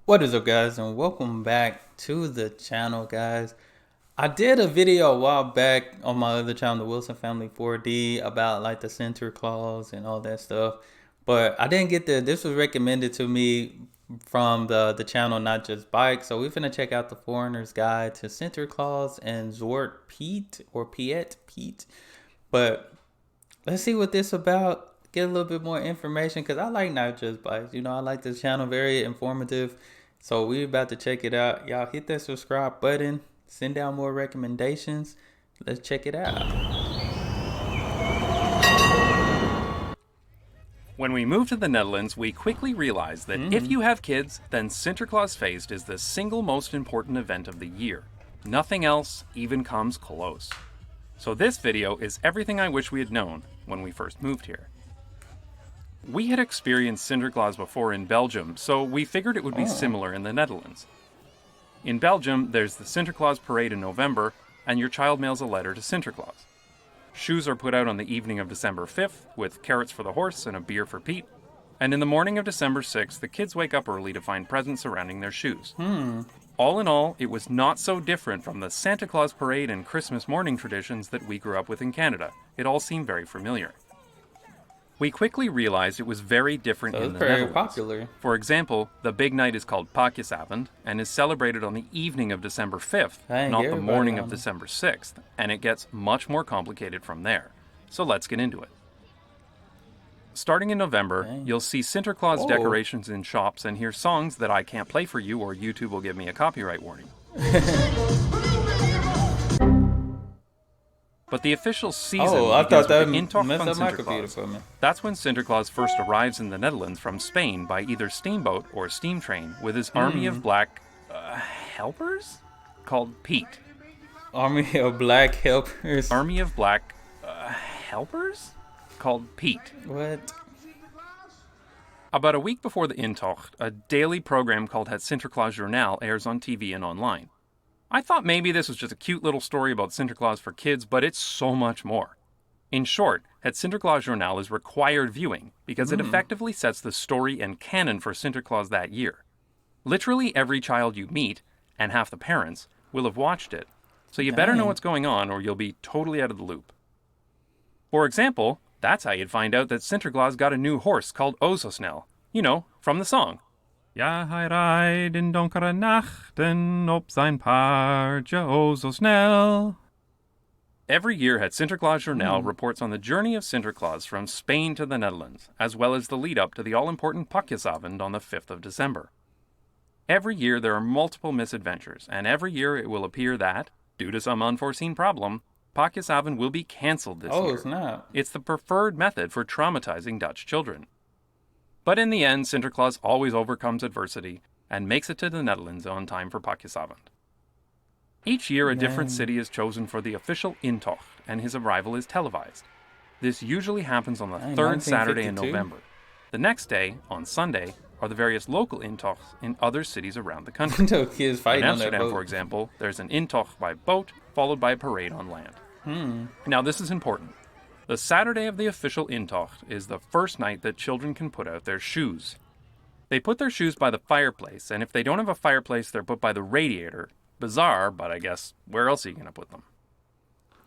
What is up, guys, and welcome back to the channel, guys. I did a video a while back on my other channel, the Wilson Family 4D, about like the Santa Claus and all that stuff, but I didn't get this was recommended to me from the channel Not Just Bike. So we're gonna check out the Foreigner's Guide to Santa Claus and Zwarte Piet or Piet. But let's see what this about. Get a little bit more information because I like Not Just Bikes. I like this channel, very informative. So we're about to check it out. Y'all hit that subscribe button. Send down more recommendations. Let's check it out. When we moved to the Netherlands, we quickly realized that if you have kids, then Sinterklaas Feest is the single most important event of the year. Nothing else even comes close. So this video is everything I wish we had known when we first moved here. We had experienced Sinterklaas before in Belgium, so we figured it would be similar in the Netherlands. In Belgium, there's the Sinterklaas parade in November, and your child mails a letter to Sinterklaas. Shoes are put out on the evening of December 5th, with carrots for the horse and a beer for Pete. And in the morning of December 6th, the kids wake up early to find presents surrounding their shoes. All in all, it was not so different from the Santa Claus parade and Christmas morning traditions that we grew up with in Canada. It all seemed very familiar. We quickly realized it was very different in the Netherlands. Popular. For example, the big night is called Pakjesavond and is celebrated on the evening of December 5th, not the morning of December 6th, and it gets much more complicated from there. So let's get into it. Starting in November, you'll see Sinterklaas decorations in shops and hear songs that I can't play for you or YouTube will give me a copyright warning. But the official season begins with the Intocht van Sinterklaas. That's when Sinterklaas first arrives in the Netherlands from Spain by either steamboat or steam train with his army of black helpers called Pete. Army of black helpers. Army of black helpers called Pete. What? About a week before the Intocht, a daily program called Het Sinterklaas Journal airs on TV and online. I thought maybe this was just a cute little story about Sinterklaas for kids, but it's so much more. In short, Het Sinterklaas Journal is required viewing because it effectively sets the story and canon for Sinterklaas that year. Literally every child you meet, and half the parents, will have watched it, so you better know what's going on or you'll be totally out of the loop. For example, that's how you'd find out that Sinterklaas got a new horse called O Zo Snel. You know, from the song. Ja, hij rijdt in donkere nachten op zijn paardje o zo snel. Every year, Het Sinterklaas Journal reports on the journey of Sinterklaas from Spain to the Netherlands, as well as the lead-up to the all-important Pakjesavond on the 5th of December. Every year, there are multiple misadventures, and every year it will appear that, due to some unforeseen problem, Pakjesavond will be cancelled this year. It's not. It's the preferred method for traumatizing Dutch children. But in the end, Sinterklaas always overcomes adversity and makes it to the Netherlands on time for Pakjesavond. Each year, a different city is chosen for the official Intocht, and his arrival is televised. This usually happens on the third Saturday in November. The next day, on Sunday, are the various local Intochts in other cities around the country. In Amsterdam, for example, there's an Intocht by boat, followed by a parade on land. Now, this is important. The Saturday of the official Intocht is the first night that children can put out their shoes. They put their shoes by the fireplace, and if they don't have a fireplace, they're put by the radiator. Bizarre, but I guess, where else are you going to put them?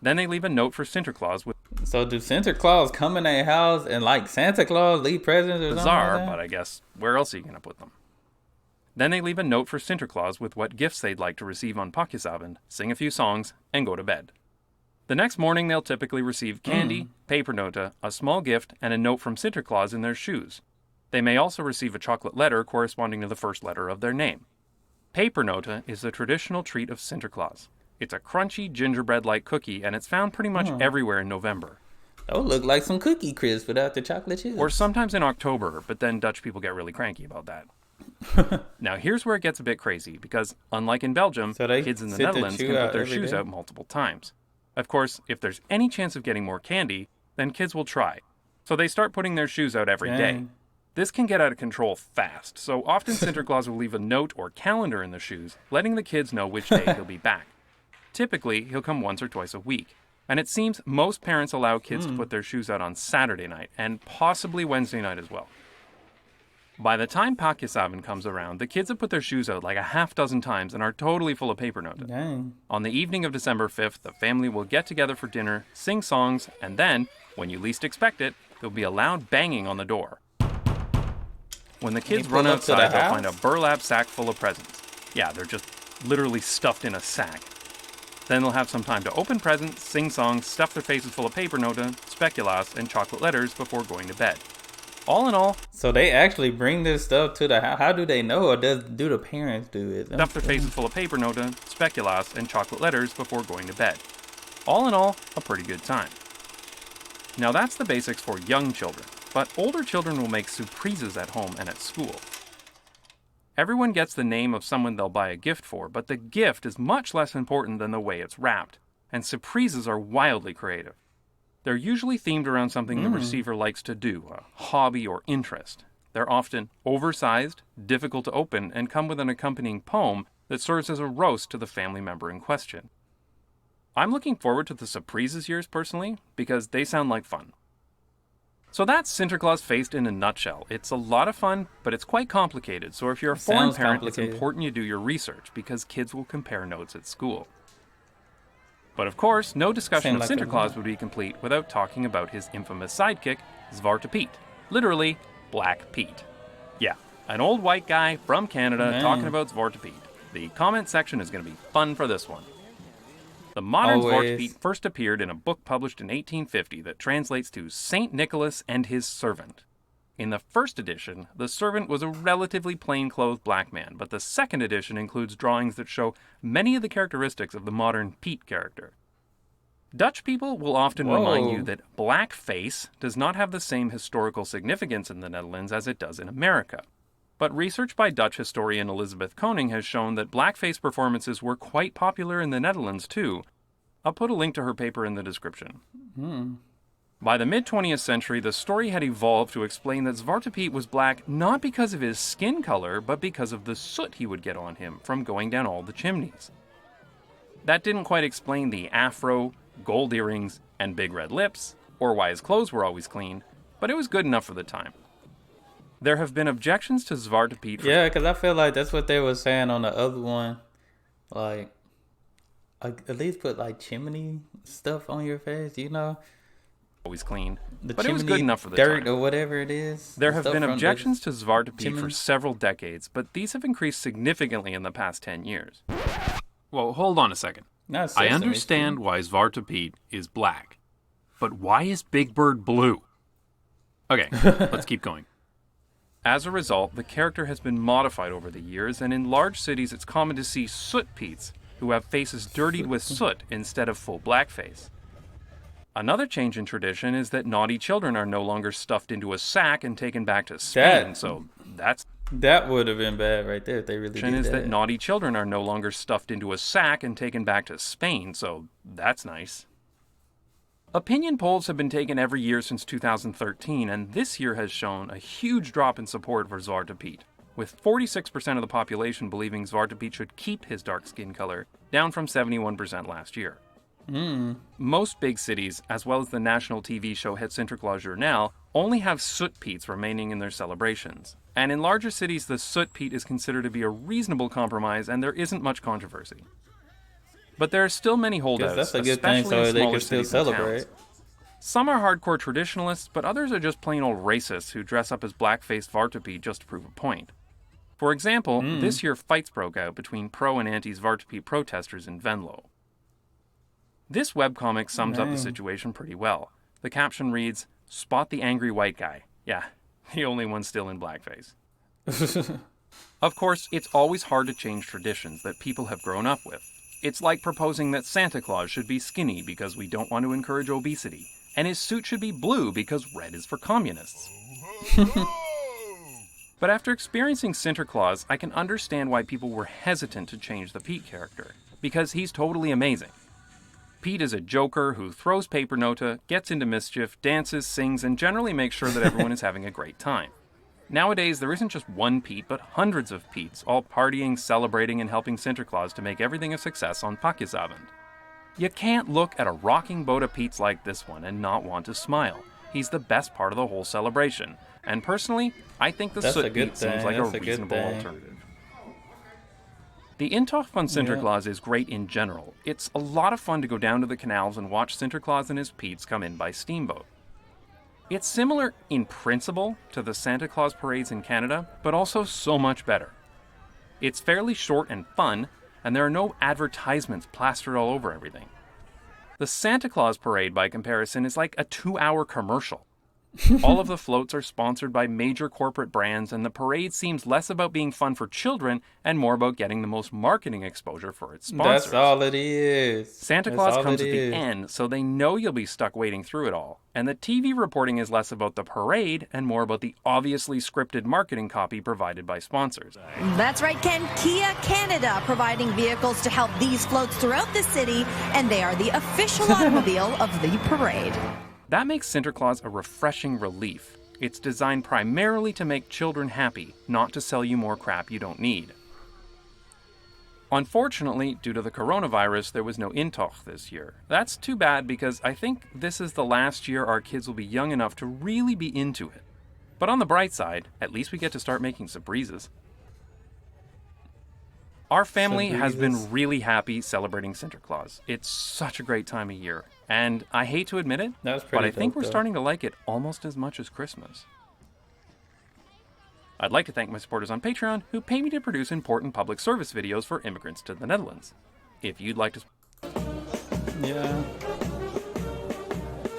Then they leave a note for Sinterklaas with... So do Santa Claus come in their house and like Santa Claus leave presents or something? Bizarre, but I guess, where else are you going to put them? Then they leave a note for Sinterklaas with what gifts they'd like to receive on Pakjesavond, sing a few songs, and go to bed. The next morning, they'll typically receive candy, peperno, a small gift, and a note from Sinterklaas in their shoes. They may also receive a chocolate letter corresponding to the first letter of their name. Peperno is the traditional treat of Sinterklaas. It's a crunchy gingerbread-like cookie, and it's found pretty much everywhere in November. That would look like some cookie crisp without the chocolate chips. Or sometimes in October, but then Dutch people get really cranky about that. Now here's where it gets a bit crazy, because unlike in Belgium, kids in the Netherlands can put their shoes out multiple times. Of course, if there's any chance of getting more candy, then kids will try. So they start putting their shoes out every day. This can get out of control fast, so often Sinterklaas will leave a note or calendar in the shoes, letting the kids know which day he'll be back. Typically, he'll come once or twice a week, and it seems most parents allow kids to put their shoes out on Saturday night, and possibly Wednesday night as well. By the time Pakisabend comes around, the kids have put their shoes out like a half dozen times and are totally full of peperno. Dang. On the evening of December 5th, the family will get together for dinner, sing songs, and then, when you least expect it, there'll be a loud banging on the door. When the kids run outside, they'll find a burlap sack full of presents. Yeah, they're just literally stuffed in a sack. Then they'll have some time to open presents, sing songs, stuff their faces full of pepernota, speculoos, and chocolate letters before going to bed. All in all... So they actually bring this stuff to the house. How do they know, or do the parents do it? Stuff their faces full of pepernota, speculoos, and chocolate letters before going to bed. All in all, a pretty good time. Now that's the basics for young children, but older children will make surprises at home and at school. Everyone gets the name of someone they'll buy a gift for, but the gift is much less important than the way it's wrapped, and surprises are wildly creative. They're usually themed around something the receiver likes to do, a hobby or interest. They're often oversized, difficult to open, and come with an accompanying poem that serves as a roast to the family member in question. I'm looking forward to the surprises years personally, because they sound like fun. So that's Sinterklaas Feest in a nutshell. It's a lot of fun, but it's quite complicated, so if you're a foreign parent, it's important you do your research, because kids will compare notes at school. But of course, no discussion of Sinterklaas would be complete without talking about his infamous sidekick, Zwarte Piet. Literally, Black Pete. Yeah, an old white guy from Canada talking about Zwarte Piet. The comment section is going to be fun for this one. The modern Zwarte Piet first appeared in a book published in 1850 that translates to Saint Nicholas and His Servant. In the first edition, the servant was a relatively plain-clothed black man, but the second edition includes drawings that show many of the characteristics of the modern Piet character. Dutch people will often remind you that blackface does not have the same historical significance in the Netherlands as it does in America. But research by Dutch historian Elizabeth Koning has shown that blackface performances were quite popular in the Netherlands too. I'll put a link to her paper in the description. By the mid-20th century, the story had evolved to explain that Zwarte Piet was black not because of his skin color, but because of the soot he would get on him from going down all the chimneys. That didn't quite explain the afro, gold earrings, and big red lips, or why his clothes were always clean, but it was good enough for the time. There have been objections to Zwarte Piet. Yeah, because I feel like that's what they were saying on the other one. Like, at least put like chimney stuff on your face, you know? Always clean, but it was good enough for the dirt time. Or whatever it is. There have been objections to Zwarte Piet for several decades, but these have increased significantly in the past 10 years. Well, hold on a second. I understand why Zwarte Piet is black, but why is Big Bird blue? Okay, let's keep going. As a result, the character has been modified over the years, and in large cities it's common to see soot Piets who have faces dirtied with soot instead of full blackface. Another change in tradition is that naughty children are no longer stuffed into a sack and taken back to Spain, That would have been bad right there if they really did that. That naughty children are no longer stuffed into a sack and taken back to Spain, so that's nice. Opinion polls have been taken every year since 2013, and this year has shown a huge drop in support for Zwarte Piet, with 46% of the population believing Zwarte Piet should keep his dark skin color, down from 71% last year. Most big cities, as well as the national TV show Het Sinterklaas Journal, only have soot Piets remaining in their celebrations. And in larger cities, the soot Piet is considered to be a reasonable compromise, and there isn't much controversy. But there are still many holdouts, that's a good thing, so they can still celebrate. Some are hardcore traditionalists, but others are just plain old racists who dress up as black-faced Zwarte Piet just to prove a point. For example, this year fights broke out between pro and anti-Zwarte Piet protesters in Venlo. This webcomic sums up the situation pretty well. The caption reads, "Spot the angry white guy." Yeah, the only one still in blackface. Of course, it's always hard to change traditions that people have grown up with. It's like proposing that Santa Claus should be skinny because we don't want to encourage obesity, and his suit should be blue because red is for communists. But after experiencing Sinterklaas, I can understand why people were hesitant to change the Piet character, because he's totally amazing. Piet is a joker who throws pepernota, gets into mischief, dances, sings, and generally makes sure that everyone is having a great time. Nowadays, there isn't just one Piet, but hundreds of Piets, all partying, celebrating, and helping Sinterklaas to make everything a success on Pakisabend. You can't look at a rocking boat of Piets like this one and not want to smile. he's the best part of the whole celebration. And personally, I think the soot beet seems like a reasonable alternative. The Intocht van Sinterklaas is great in general. It's a lot of fun to go down to the canals and watch Sinterklaas and his peeps come in by steamboat. It's similar in principle to the Santa Claus parades in Canada, but also so much better. It's fairly short and fun, and there are no advertisements plastered all over everything. The Santa Claus parade, by comparison, is like a 2-hour commercial. All of the floats are sponsored by major corporate brands, and the parade seems less about being fun for children and more about getting the most marketing exposure for its sponsors. That's all it is. Santa Claus comes at the end, so they know you'll be stuck waiting through it all. And the TV reporting is less about the parade and more about the obviously scripted marketing copy provided by sponsors. That's right, Ken. Kia Canada providing vehicles to help these floats throughout the city, and they are the official automobile of the parade. That makes Sinterklaas a refreshing relief. It's designed primarily to make children happy, not to sell you more crap you don't need. Unfortunately, due to the coronavirus, there was no Intocht this year. That's too bad because I think this is the last year our kids will be young enough to really be into it. But on the bright side, at least we get to start making surprises. Our family has been really happy celebrating Sinterklaas. It's such a great time of year. And I hate to admit it, but I think we're starting to like it almost as much as Christmas. I'd like to thank my supporters on Patreon who pay me to produce important public service videos for immigrants to the Netherlands. If you'd like to... Yeah.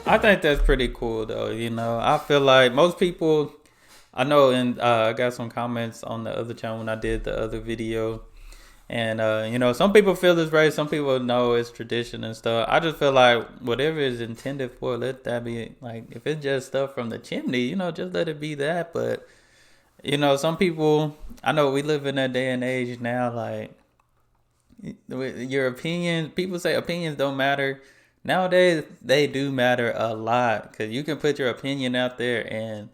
I think that's pretty cool though, you know. I feel like most people... I know, and I got some comments on the other channel when I did the other video. And, you know, some people feel this way. Some people know it's tradition and stuff. I just feel like whatever is intended for, let that be. Like, if it's just stuff from the chimney, you know, just let it be that. But, you know, some people, I know we live in that day and age now. Like, your opinion, people say opinions don't matter. Nowadays, they do matter a lot. Because you can put your opinion out there and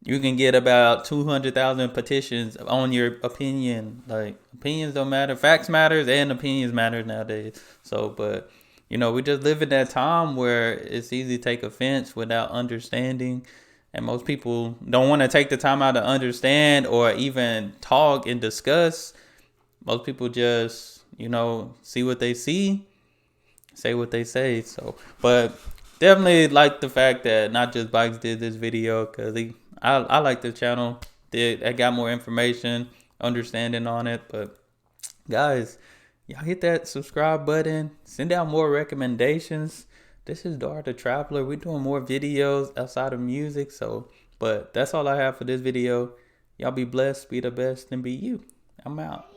you can get about 200,000 petitions on your opinion. Like, opinions don't matter. Facts matters and opinions matter nowadays. So, but, you know, we just live in that time where it's easy to take offense without understanding. And most people don't want to take the time out to understand or even talk and discuss. Most people just, you know, see what they see, say what they say. So, but definitely like the fact that Not Just Bikes did this video because I like the channel. I got more information, understanding on it. But guys, y'all hit that subscribe button. Send out more recommendations. This is Dart the Traveler. We're doing more videos outside of music. So, but that's all I have for this video. Y'all be blessed, be the best, and be you. I'm out.